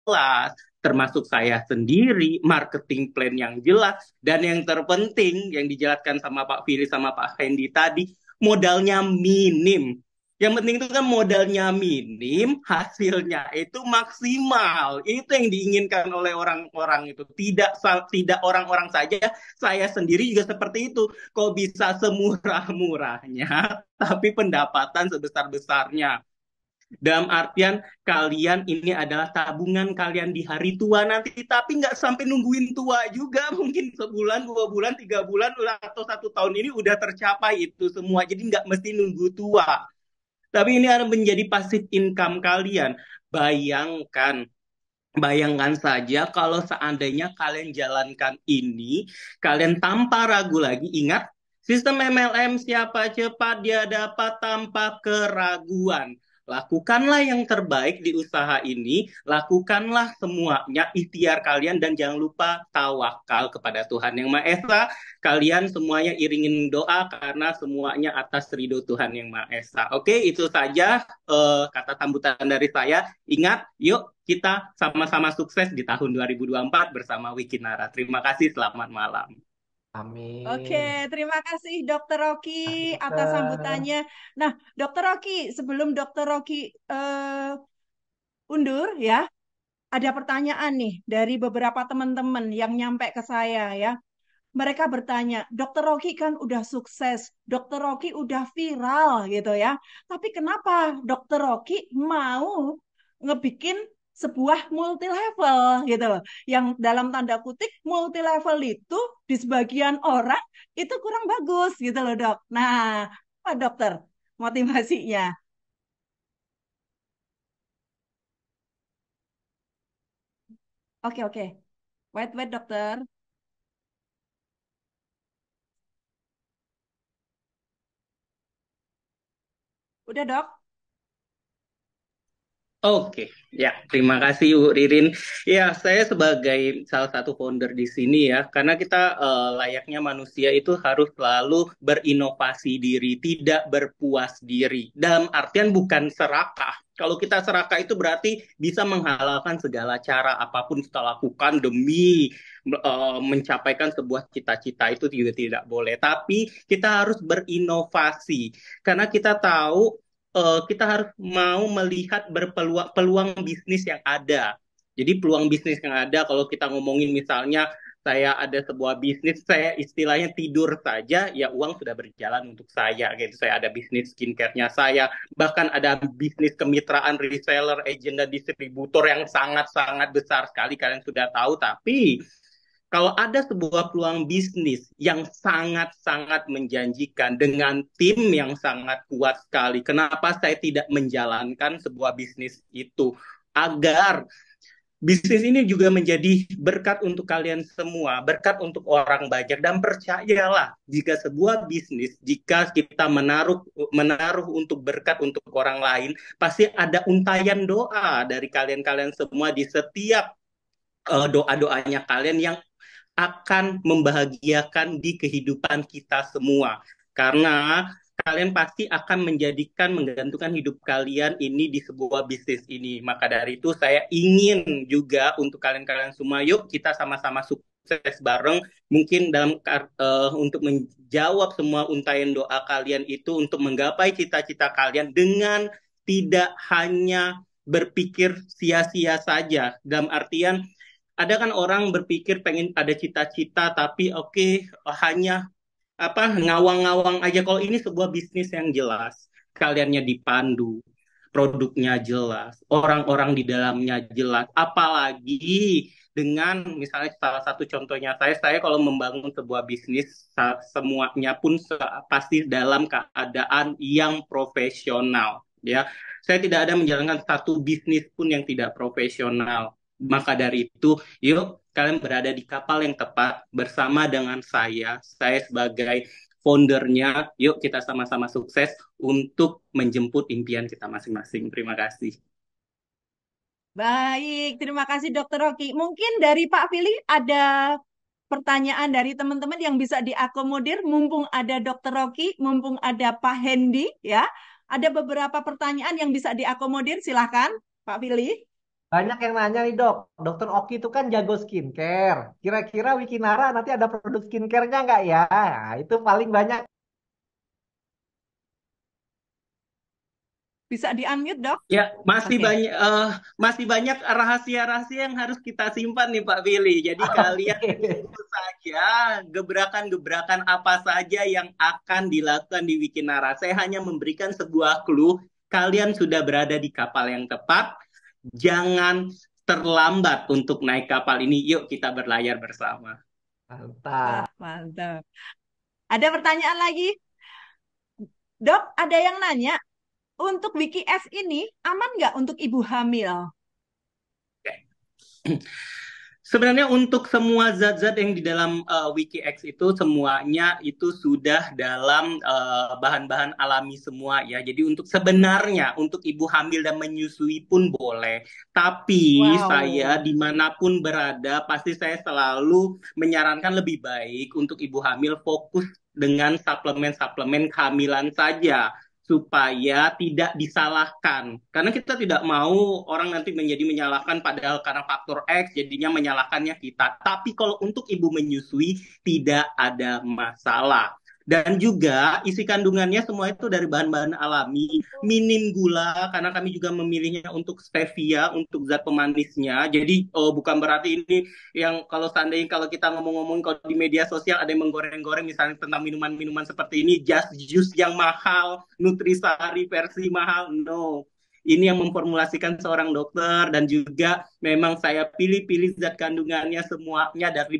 jelas, termasuk saya sendiri, marketing plan yang jelas, dan yang terpenting yang dijelaskan sama Pak Fili sama Pak Hendy tadi, modalnya minim. Yang penting itu kan modalnya minim, hasilnya itu maksimal. Itu yang diinginkan oleh orang-orang itu. Tidak orang-orang saja, saya sendiri juga seperti itu. Kok bisa semurah-murahnya, tapi pendapatan sebesar-besarnya. Dalam artian kalian ini adalah tabungan kalian di hari tua nanti, tapi nggak sampai nungguin tua juga. Mungkin sebulan, 2 bulan, 3 bulan, atau 1 tahun ini udah tercapai itu semua. Jadi nggak mesti nunggu tua. Tapi ini akan menjadi passive income kalian. Bayangkan, bayangkan saja kalau seandainya kalian jalankan ini, kalian tanpa ragu lagi, ingat, sistem MLM siapa cepat dia dapat tanpa keraguan. Lakukanlah yang terbaik di usaha ini, lakukanlah semuanya, ikhtiar kalian, dan jangan lupa tawakal kepada Tuhan Yang Maha Esa. Kalian semuanya iringin doa karena semuanya atas ridho Tuhan Yang Maha Esa. Oke, itu saja kata sambutan dari saya. Ingat, yuk kita sama-sama sukses di tahun 2024 bersama Wikinara. Terima kasih, selamat malam. Oke, Amin. terima kasih Dokter Rocky Kasih atas dokter. sambutannya. Nah, Dokter Rocky, sebelum Dokter Rocky undur ya, ada pertanyaan nih dari beberapa teman-teman yang nyampe ke saya ya. Mereka bertanya, Dokter Rocky kan udah sukses, Dokter Rocky udah viral gitu ya. Tapi kenapa Dokter Rocky mau ngebikin sebuah multi level gitu loh. Yang dalam tanda kutip multi level itu di sebagian orang itu kurang bagus gitu loh, Dok. Nah, apa dokter motivasinya? Oke, oke. Wait, wait, dokter. Udah, Dok? Oke, ya, terima kasih Bu Ririn. Ya, saya sebagai salah satu founder di sini ya, karena kita layaknya manusia itu harus selalu berinovasi diri, tidak berpuas diri. Dalam artian bukan serakah. Kalau kita serakah itu berarti bisa menghalalkan segala cara apapun kita lakukan demi mencapaikan sebuah cita-cita, itu juga tidak boleh. Tapi kita harus berinovasi karena kita tahu kita harus mau melihat berpeluang peluang bisnis yang ada. Jadi peluang bisnis yang ada, kalau kita ngomongin misalnya saya ada sebuah bisnis, saya istilahnya tidur saja, ya uang sudah berjalan untuk saya. Gitu. Saya ada bisnis skincare-nya saya, bahkan ada bisnis kemitraan reseller, agent, dan distributor yang sangat-sangat besar sekali, kalian sudah tahu. Tapi kalau ada sebuah peluang bisnis yang sangat-sangat menjanjikan dengan tim yang sangat kuat sekali, kenapa saya tidak menjalankan sebuah bisnis itu agar bisnis ini juga menjadi berkat untuk kalian semua, berkat untuk orang banyak, dan percayalah jika sebuah bisnis, jika kita menaruh menaruh untuk berkat untuk orang lain, pasti ada untayan doa dari kalian-kalian semua di setiap doa-doanya kalian yang akan membahagiakan di kehidupan kita semua. Karena kalian pasti akan menjadikan, menggantungkan hidup kalian ini di sebuah bisnis ini. Maka dari itu saya ingin juga untuk kalian-kalian semua, yuk kita sama-sama sukses bareng. Mungkin dalam untuk menjawab semua untayan doa kalian itu untuk menggapai cita-cita kalian dengan tidak hanya berpikir sia-sia saja. Dalam artian ada kan orang berpikir pengen ada cita-cita tapi oke, hanya apa ngawang-ngawang aja. Kalau ini sebuah bisnis yang jelas, kaliannya dipandu, produknya jelas, orang-orang di dalamnya jelas, apalagi dengan misalnya salah satu contohnya saya kalau membangun sebuah bisnis semuanya pun pasti dalam keadaan yang profesional ya. Saya tidak ada menjalankan satu bisnis pun yang tidak profesional. Maka dari itu, yuk kalian berada di kapal yang tepat bersama dengan saya sebagai foundernya. Yuk kita sama-sama sukses untuk menjemput impian kita masing-masing. Terima kasih. Baik, terima kasih Dokter Rocky. Mungkin dari Pak Fili ada pertanyaan dari teman-teman yang bisa diakomodir, mumpung ada Dokter Rocky, mumpung ada Pak Hendy, ya. Ada beberapa pertanyaan yang bisa diakomodir, silahkan Pak Fili. Banyak yang nanya nih dok, dokter Oki itu kan jago skincare. Kira-kira Wikinara nanti ada produk skincare-nya nggak ya? Nah, itu paling banyak. Bisa di-unmute, Dok? Ya, Oke. masih banyak rahasia-rahasia yang harus kita simpan nih Pak Billy. Jadi kalian Oke. tunggu saja gebrakan-gebrakan apa saja yang akan dilakukan di Wikinara. Saya hanya memberikan sebuah clue. Kalian sudah berada di kapal yang tepat. Jangan terlambat untuk naik kapal ini. Yuk kita berlayar bersama. Wah, Mantap. mantap. Ada pertanyaan lagi? Dok, ada yang nanya, untuk Wiki F ini aman nggak untuk ibu hamil? Sebenarnya untuk semua zat-zat yang di dalam WikiX itu semuanya itu sudah dalam bahan-bahan alami semua ya. Jadi untuk sebenarnya untuk ibu hamil dan menyusui pun boleh. Tapi saya Wow. dimanapun berada pasti saya selalu menyarankan lebih baik untuk ibu hamil fokus dengan suplemen-suplemen kehamilan saja supaya tidak disalahkan. Karena kita tidak mau orang nanti menjadi menyalahkan padahal karena faktor X jadinya menyalahkannya kita. Tapi kalau untuk ibu menyusui tidak ada masalah. Dan juga isi kandungannya semua itu dari bahan-bahan alami, minim gula karena kami juga memilihnya untuk stevia, untuk zat pemanisnya. Jadi bukan berarti ini yang kalau seandainya kalau kita ngomong-ngomong kalau di media sosial ada yang menggoreng-goreng misalnya tentang minuman-minuman seperti ini, just juice yang mahal, nutrisari versi mahal, no. Ini yang memformulasikan seorang dokter dan juga memang saya pilih-pilih zat kandungannya semuanya dari